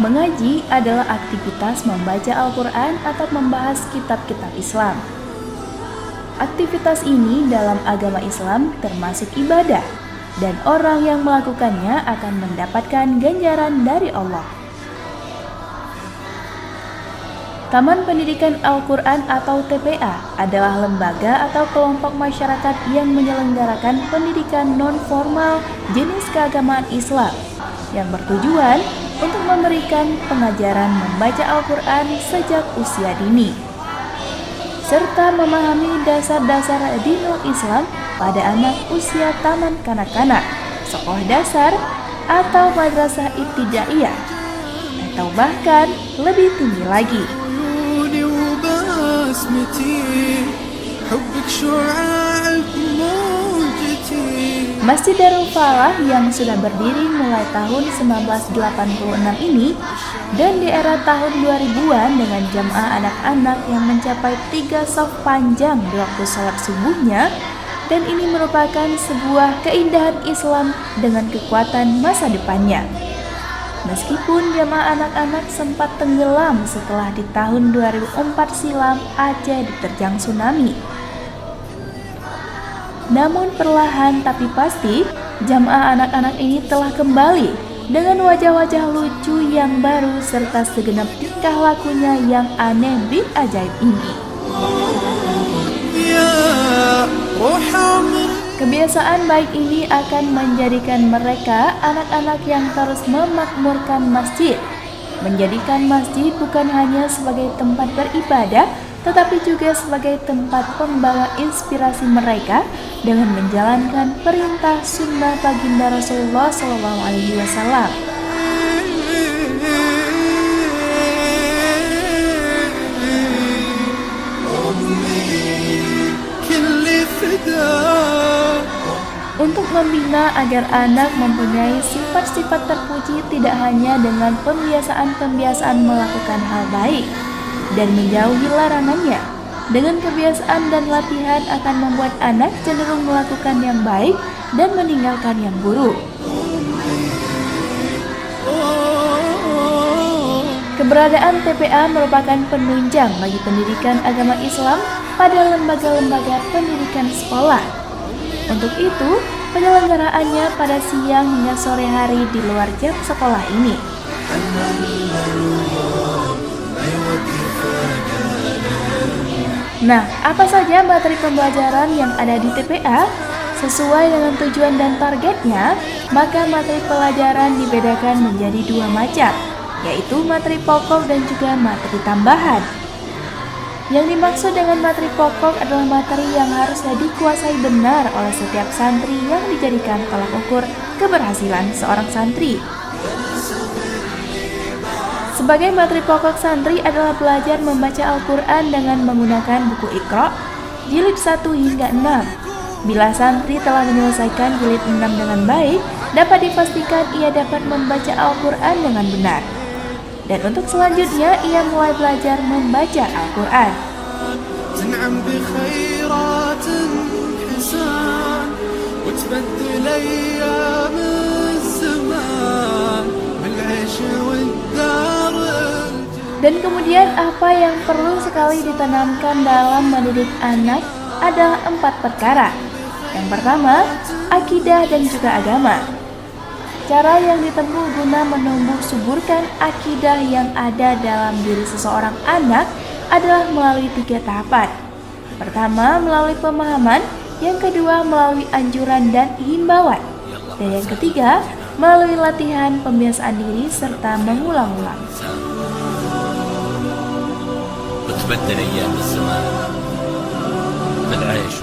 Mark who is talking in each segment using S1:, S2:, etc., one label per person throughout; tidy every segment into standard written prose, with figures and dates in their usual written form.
S1: Mengaji adalah aktivitas membaca Al-Quran atau membahas kitab-kitab Islam. Aktivitas ini dalam agama Islam termasuk ibadah, dan orang yang melakukannya akan mendapatkan ganjaran dari Allah. Taman Pendidikan Al-Quran atau TPA adalah lembaga atau kelompok masyarakat yang menyelenggarakan pendidikan non-formal jenis keagamaan Islam yang bertujuan untuk memberikan pengajaran membaca Al-Quran sejak usia dini, serta memahami dasar-dasar dinul Islam pada anak usia taman kanak-kanak, sekolah dasar, atau madrasah ibtidaiyah, atau bahkan lebih tinggi lagi. Masjid Darul Falah yang sudah berdiri mulai tahun 1986 ini dan di era tahun 2000-an dengan jamaah anak-anak yang mencapai 3 shaf panjang di waktu salat subuhnya, dan ini merupakan sebuah keindahan Islam dengan kekuatan masa depannya. Meskipun jamaah anak-anak sempat tenggelam setelah di tahun 2004 silam Aceh diterjang tsunami. Namun perlahan tapi pasti, jamaah anak-anak ini telah kembali dengan wajah-wajah lucu yang baru serta segenap tingkah lakunya yang aneh bin ajaib ini. Kebiasaan baik ini akan menjadikan mereka anak-anak yang terus memakmurkan masjid, menjadikan masjid bukan hanya sebagai tempat beribadah, tetapi juga sebagai tempat pembawa inspirasi mereka dengan menjalankan perintah sunnah baginda Rasulullah SAW. Untuk membina agar anak mempunyai sifat-sifat terpuji tidak hanya dengan pembiasaan-pembiasaan melakukan hal baik dan menjauhi larangannya. Dengan kebiasaan dan latihan akan membuat anak cenderung melakukan yang baik dan meninggalkan yang buruk. Keberadaan TPA merupakan penunjang bagi pendidikan agama Islam pada lembaga-lembaga pendidikan sekolah. Untuk itu, penyelenggaraannya pada siang hingga sore hari di luar jam sekolah ini. Nah, apa saja materi pembelajaran yang ada di TPA? Sesuai dengan tujuan dan targetnya, maka materi pelajaran dibedakan menjadi 2 macam, yaitu materi pokok dan juga materi tambahan. Yang dimaksud dengan materi pokok adalah materi yang harusnya dikuasai benar oleh setiap santri yang dijadikan tolak ukur keberhasilan seorang santri. Sebagai materi pokok santri adalah belajar membaca Al-Quran dengan menggunakan buku Iqra, jilid 1 hingga 6. Bila santri telah menyelesaikan jilid 6 dengan baik, dapat dipastikan ia dapat membaca Al-Quran dengan benar. Dan untuk selanjutnya, ia mulai belajar membaca Al-Quran. Dan kemudian apa yang perlu sekali ditanamkan dalam mendidik anak adalah 4 perkara. Yang pertama, akidah dan juga agama. Cara yang ditempuh guna menumbuh suburkan akidah yang ada dalam diri seseorang anak adalah melalui 3 tahapan. Pertama, melalui pemahaman. Yang kedua, melalui anjuran dan himbauan. Dan yang ketiga, melalui latihan pembiasaan diri serta mengulang-ulang.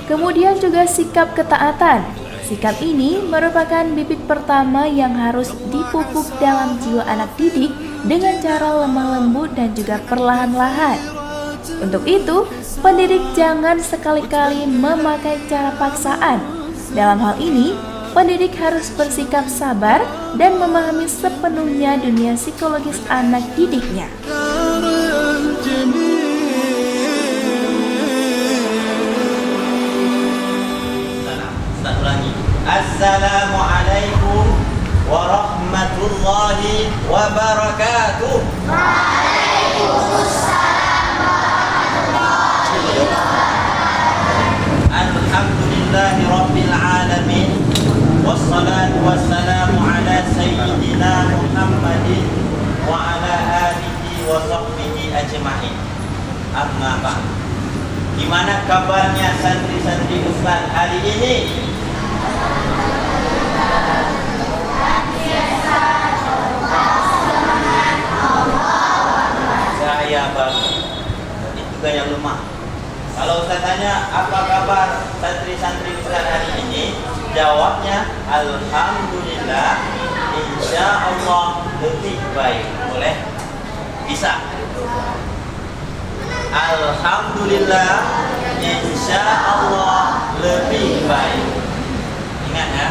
S1: Kemudian juga sikap ketaatan. Sikap ini merupakan bibit pertama yang harus dipupuk dalam jiwa anak didik dengan cara lemah lembut dan juga perlahan-lahan. Untuk itu, pendidik jangan sekali-kali memakai cara paksaan. Dalam hal ini, pendidik harus bersikap sabar dan memahami sepenuhnya dunia psikologis anak didiknya.
S2: Assalamualaikum warahmatullahi wabarakatuh. Alhamdulillahi rabbil alamin. Wassalatu wassalamu ala sayyidina Muhammadin wa ala alihi wa sahbihi ajma'in. Amma ba'd. Gimana kabarnya santri-santri Ustaz hari ini? Saya bagus. Itu gaya lemah. Kalau saya tanya apa kabar santri-santri Ustaz hari ini, jawabnya alhamdulillah, insya Allah lebih baik. Boleh? Bisa? Alhamdulillah, insya Allah lebih baik. Ingat ya.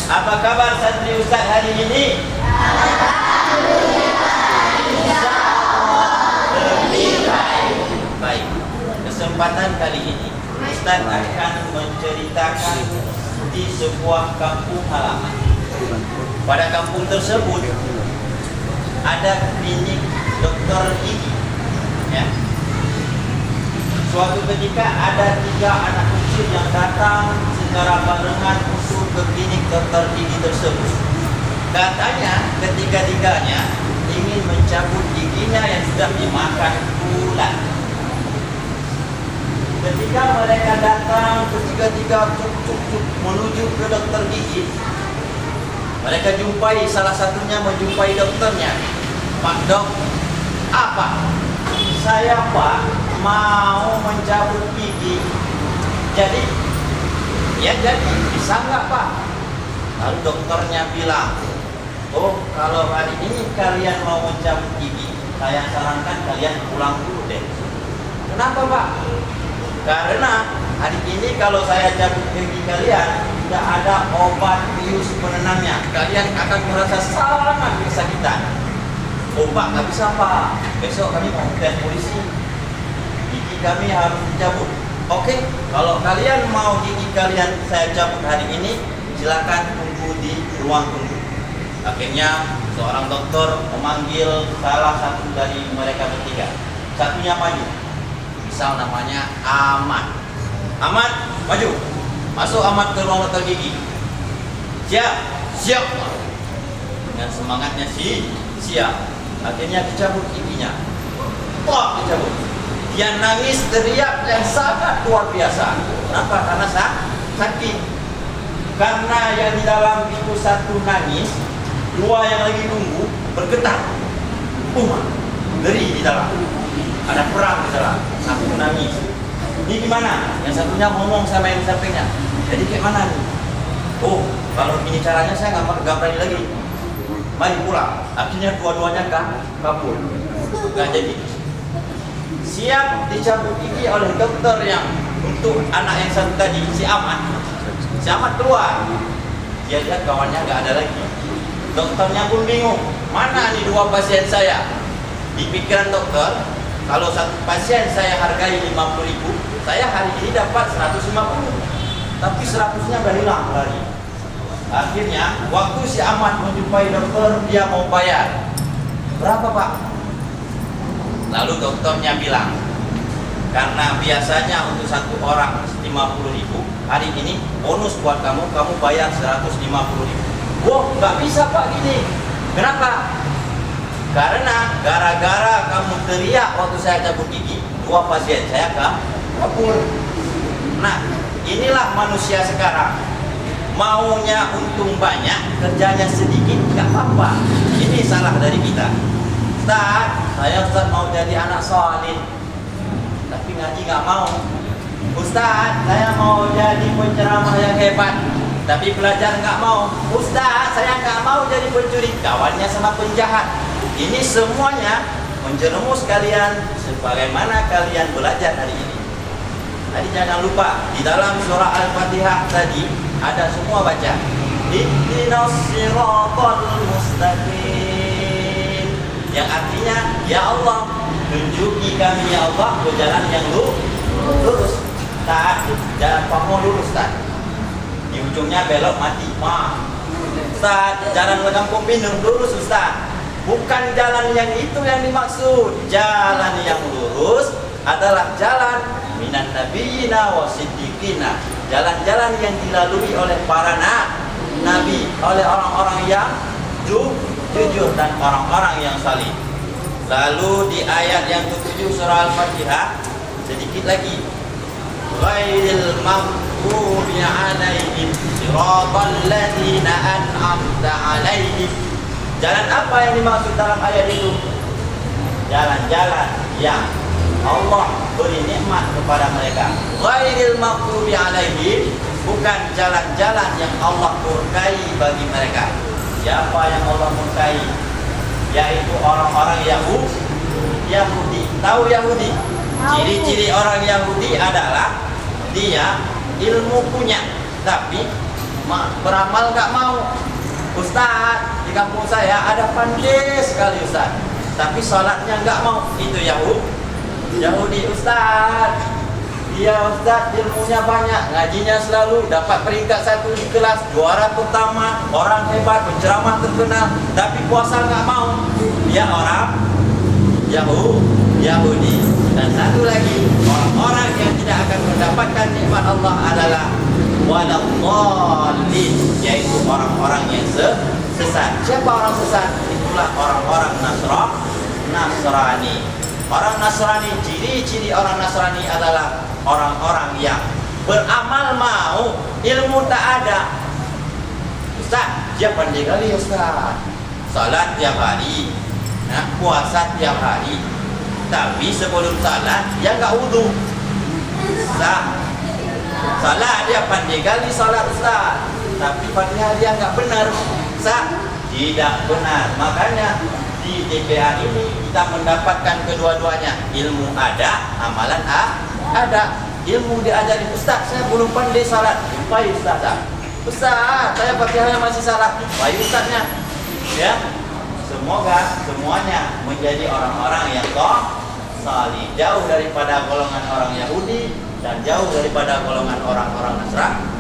S2: Apa kabar santri Ustaz hari ini? Baik, kesempatan kali ini Ustaz akan menceritakan di sebuah kampung halaman. Pada kampung tersebut ada klinik dokter gigi. Ya. Suatu ketika ada 3 anak kecil yang datang secara barengan untuk ke klinik dokter gigi tersebut. Katanya ketiga-tiganya ingin mencabut giginya yang sudah dimakan ulat. Ketika mereka datang ketiga-tiga cuk menuju ke dokter gigi, mereka jumpai salah satunya menjumpai dokternya. Pak dok, apa? Saya Pak mau mencabut gigi. Jadi bisa nggak Pak? Lalu dokternya bilang, oh kalau hari ini kalian mau mencabut gigi, saya sarankan kalian pulang dulu deh. Kenapa Pak? Karena hari ini kalau saya cabut gigi kalian, tidak ada obat bius penenangnya. Kalian akan merasa sangat kesakitan. Oh Pak, nggak bisa Pak. Besok kami mau tes polisi. Gigi kami harus dicabut. Oke, kalau kalian mau gigi kalian saya cabut hari ini, silakan tunggu di ruang tunggu. Akhirnya seorang dokter memanggil salah satu dari mereka bertiga. Satunya maju. Misal namanya Ahmad. Ahmad, maju. Masuk Ahmad ke ruang dokter gigi. Siap. Dengan semangatnya siap. Akhirnya dicabut giginya. Dicabut. Dia nangis teriak yang sangat luar biasa. Kenapa? Karena sakit. Karena yang di dalam itu satu nangis, 2 yang lagi nunggu bergetar. Ngeri di dalam. Ada perang di dalam. Satu nangis. Ini gimana? Yang satunya ngomong sama yang sampingnya. Jadi kayak mana nih? Oh, kalau begini caranya saya nggak berani lagi. Mari pulang. Akhirnya dua-duanya kabur. Nggak jadi. Siap dicabut gigi oleh dokter yang untuk anak yang satu tadi, si Ahmad. Si Ahmad keluar. Dia lihat kawannya nggak ada lagi. Dokternya pun bingung. Mana nih 2 pasien saya? Di pikiran dokter, kalau satu pasien saya hargai 50.000, saya hari ini dapat 150. Tapi 100-nya udah hilang lari. Akhirnya, waktu si Ahmad menjumpai dokter, dia mau bayar. Berapa Pak? Lalu dokternya bilang, karena biasanya untuk satu orang 50.000, hari ini bonus buat kamu bayar 150.000. Wah, nggak bisa Pak gini. Kenapa? Karena gara-gara kamu teriak waktu saya cabut gigi, 2 pasien saya kabur. Nah, inilah manusia sekarang. Maunya untung banyak, kerjanya sedikit, nggak apa-apa. Ini salah dari kita. Ustaz mau jadi anak saleh, tapi ngaji nggak mau. Ustaz, saya mau jadi penceramah yang hebat, tapi belajar nggak mau. Ustaz, saya nggak mau jadi pencuri, kawannya sama penjahat. Ini semuanya menjerumus kalian sebagaimana kalian belajar hari ini. Tadi jangan lupa di dalam surah Al-Fatihah tadi ada semua baca. Ihdinas siratal mustaqim. Yang artinya, ya Allah, tunjuki kami ya Allah ke jalan yang lurus. Jalan pahmo lurus tak. Di ujungnya belok mati. Ustaz, jalan ke kampung Pinang lurus Ustaz. Bukan jalan yang itu yang dimaksud. Jalan yang lurus adalah jalan minan nabiyina wa siddiqina. Jalan-jalan yang dilalui oleh para nabi, oleh orang-orang yang jujur dan orang-orang yang salih. Lalu di ayat yang ke-7 surah Al-Fatihah sedikit lagi. Ghairil maghdubi 'alaihim siratal ladzina an'amta 'alaihim. Jalan apa yang dimaksud dalam ayat itu? Jalan-jalan yang Allah beri nikmat kepada mereka. Ghairil maghdubi 'alaihim, bukan jalan-jalan yang Allah murkai bagi mereka. Siapa yang Allah murkai? Yaitu orang-orang Yahudi. Tahu Yahudi? Ciri-ciri orang Yahudi adalah dia ilmu punya, tapi beramal gak mau. Ustaz, di kampung saya ada pandai sekali Ustaz, tapi sholatnya gak mau. Itu Yahudi Ustaz. Dia Ustaz ilmunya banyak, ngajinya selalu dapat peringkat 1 di kelas, juara pertama, orang hebat, penceramah terkenal, tapi puasa nggak mau. Dia orang Yahudi. Dan satu lagi, orang-orang yang tidak akan mendapatkan nikmat Allah adalah waladhdallin, yaitu orang-orang yang sesat. Siapa orang sesat? Itulah orang-orang Nasrani. Orang Nasrani, ciri-ciri orang Nasrani adalah orang-orang yang beramal mau, ilmu tak ada. Ustaz, dia pandai kali Ustaz, salat tiap hari, puasa tiap hari, tapi sebelum salat dia enggak wudu. Salat dia pandai kali salat Ustaz, tapi Fatihah dia enggak benar. Tidak benar. Makanya di DPA ini kita mendapatkan kedua-duanya. Ilmu ada, amalan ada. Ilmu diajari, Ustaz saya belum pandai salat. Baik Ustaz. Ustaz saya Fatihahnya masih salah. Baik Ustaznya. Ya. Semoga semuanya menjadi orang-orang yang salih, jauh daripada golongan orang Yahudi dan jauh daripada golongan orang-orang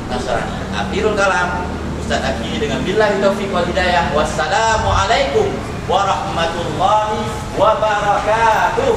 S2: Nasrani. Akhirul kalam, Ustaz akhiri dengan billahi taufiq wal hidayah. Wassalamualaikum warahmatullahi wabarakatuh.